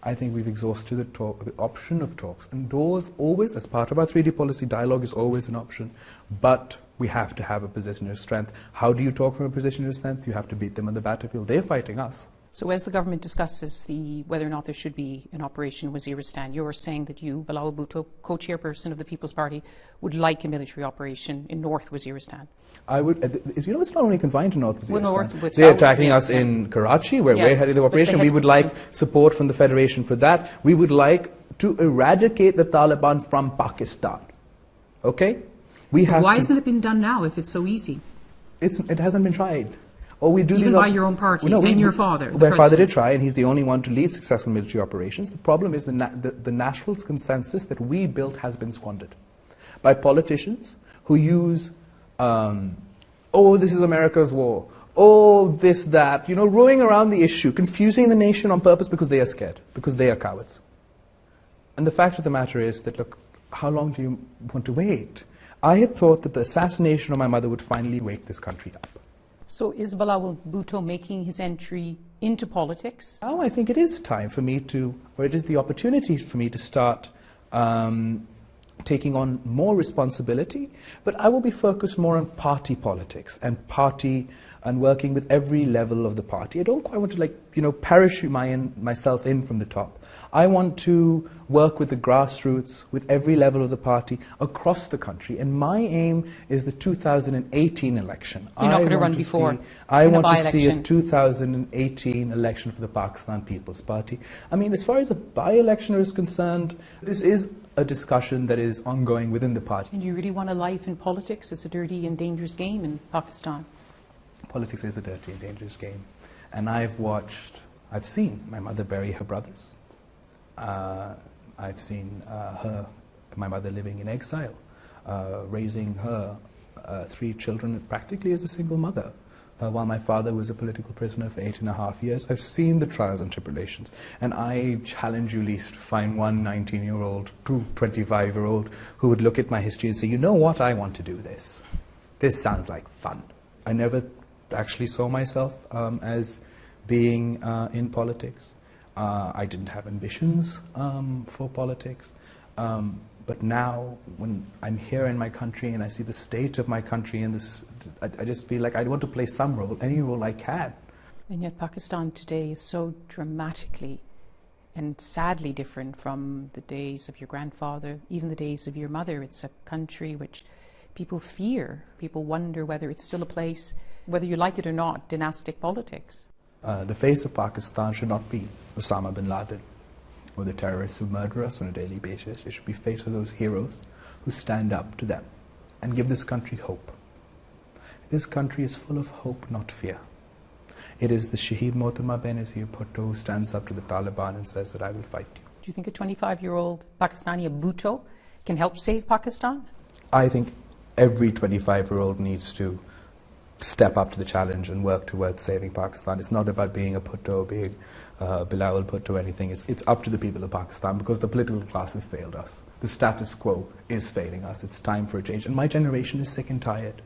I think we've exhausted the option of talks. And doors always, as part of our 3D policy, dialogue is always an option. But we have to have a position of strength. How do you talk from a position of strength? You have to beat them on the battlefield. They're fighting us. So as the government discusses whether or not there should be an operation in Waziristan, you're saying that you, Bilawal Bhutto, co-chairperson of the People's Party, would like a military operation in North Waziristan? I would. You know, it's not only confined to North Waziristan. They're attacking us in Karachi, where we're heading the operation. We would like support from the Federation for that. We would like to eradicate the Taliban from Pakistan. Okay? Why hasn't it been done now if it's so easy? It hasn't been tried. Or we do even by your own party and your father. My father did try, and he's the only one to lead successful military operations. The problem is the national consensus that we built has been squandered by politicians who use, oh, this is America's war, oh, this, that, you know, rowing around the issue, confusing the nation on purpose because they are scared, because they are cowards. And the fact of the matter is that, look, how long do you want to wait? I had thought that the assassination of my mother would finally wake this country up. So is Bilawal Bhutto making his entry into politics? Now I think it is time for me to, or it is the opportunity for me to start taking on more responsibility, but I will be focused more on party politics and working with every level of the party. I don't quite want to, like, you know, parachute myself in from the top. I want to work with the grassroots, with every level of the party across the country. And my aim is the 2018 election. You're not going to run before? I want to see a 2018 election for the Pakistan People's Party. I mean, as far as a by-election is concerned, this is a discussion that is ongoing within the party. And do you really want a life in politics? It's a dirty and dangerous game in Pakistan. Politics is a dirty and dangerous game. And I've seen my mother bury her brothers. I've seen my mother living in exile, raising her 3 children practically as a single mother, while my father was a political prisoner for 8.5 years. I've seen the trials and tribulations, and I challenge you least to find one 19-year-old, 2 25-year-old who would look at my history and say, you know what, I want to do this. This sounds like fun. I never actually saw myself as being in politics. I didn't have ambitions for politics, but now when I'm here in my country and I see the state of my country and this, I just feel like I want to play some role, any role I can. And yet Pakistan today is so dramatically and sadly different from the days of your grandfather, even the days of your mother. It's a country which people fear, people wonder whether it's still a place, whether you like it or not, dynastic politics. The face of Pakistan should not be Osama bin Laden or the terrorists who murder us on a daily basis. It should be face of those heroes who stand up to them and give this country hope. This country is full of hope, not fear. It is the Shaheed Mohtamma Benazir Bhutto who stands up to the Taliban and says that I will fight you. Do you think a 25-year-old Pakistani, a Bhutto, can help save Pakistan? I think every 25-year-old needs to step up to the challenge and work towards saving Pakistan. It's not about being a Bhutto, being Bilawal Bhutto, anything. It's up to the people of Pakistan, because the political class has failed us. The status quo is failing us. It's time for a change. And my generation is sick and tired.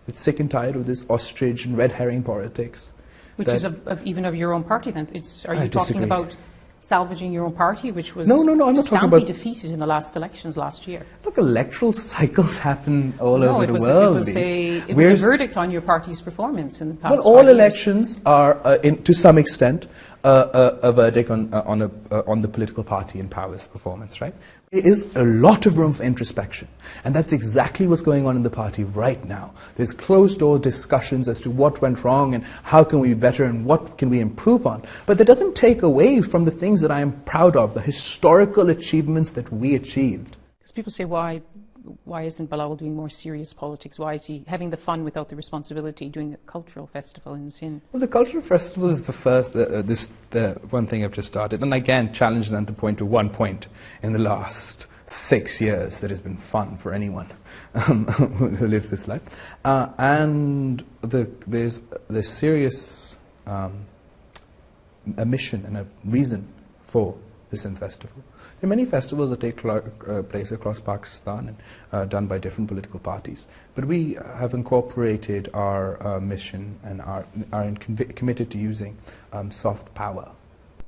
It's sick and tired of this ostrich and red herring politics. Which is even of your own party then? Are you talking about salvaging your own party, which was I'm not soundly defeated in the last elections last year? Look, electoral cycles happen all over the world. It was a verdict on your party's performance in the past 5 years. Well, all elections are, to some extent, a verdict on the political party in power's performance, right? There is a lot of room for introspection, and that's exactly what's going on in the party right now. There's closed-door discussions as to what went wrong and how can we be better and what can we improve on. But that doesn't take away from the things that I am proud of, the historical achievements that we achieved. Because people say, why isn't Bilawal doing more serious politics? Why is he having the fun without the responsibility, doing a cultural festival in Sindh? Well, the cultural festival is the first, the one thing I've just started. And again, challenge them to point to one point in the last 6 years that has been fun for anyone who lives this life. And there's serious a mission and a reason for the Sindh festival. There are many festivals that take place across Pakistan and done by different political parties. But we have incorporated our mission and are committed to using soft power.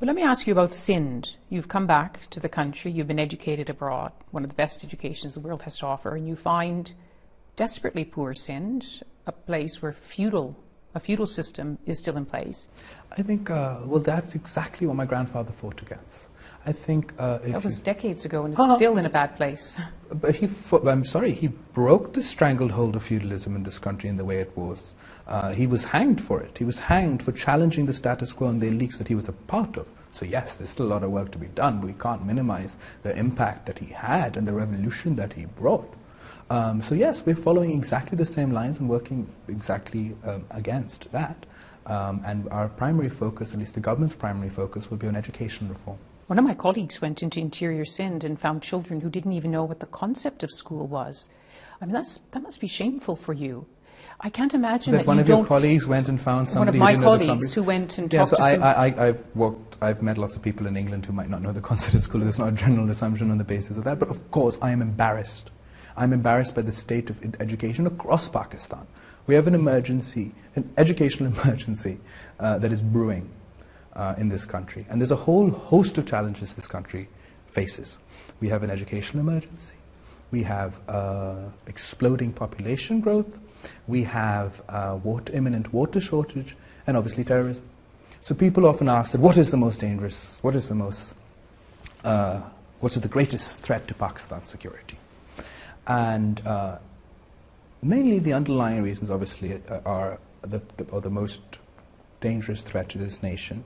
But let me ask you about Sindh. You've come back to the country, you've been educated abroad, one of the best educations the world has to offer, and you find desperately poor Sindh, a place where a feudal system is still in place. I think, well, that's exactly what my grandfather fought against. I think that was decades ago, and it's still in a bad place. But he broke the stranglehold of feudalism in this country in the way it was. He was hanged for it. He was hanged for challenging the status quo and the elites that he was a part of. So yes, there's still a lot of work to be done, but we can't minimize the impact that he had and the revolution that he brought. So yes, we're following exactly the same lines and working exactly against that. And our primary focus, at least the government's primary focus, will be on education reform. One of my colleagues went into interior Sindh and found children who didn't even know what the concept of school was. I mean, that must be shameful for you. I can't imagine that one you of your colleagues went and found somebody one of who my didn't know the colleagues who went and yeah, talked so to I've met lots of people in England who might not know the concept of school. There's not a general assumption on the basis of that. But of course, I am embarrassed. I'm embarrassed by the state of education across Pakistan. We have an emergency, an educational emergency that is brewing in this country. And there's a whole host of challenges this country faces. We have an educational emergency. We have exploding population growth. We have imminent water shortage, and obviously terrorism. So people often ask that what is the most dangerous, what is the greatest threat to Pakistan's security? And mainly the underlying reasons obviously are the most dangerous threat to this nation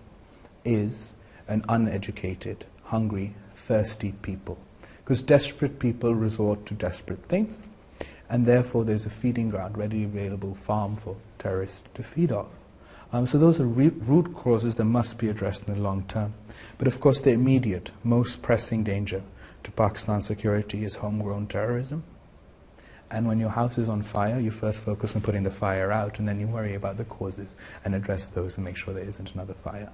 is an uneducated, hungry, thirsty people. Because desperate people resort to desperate things, and therefore there's a feeding ground, readily available farm for terrorists to feed off. So those are root causes that must be addressed in the long term. But of course the immediate, most pressing danger to Pakistan's security is homegrown terrorism. And when your house is on fire, you first focus on putting the fire out, and then you worry about the causes and address those and make sure there isn't another fire.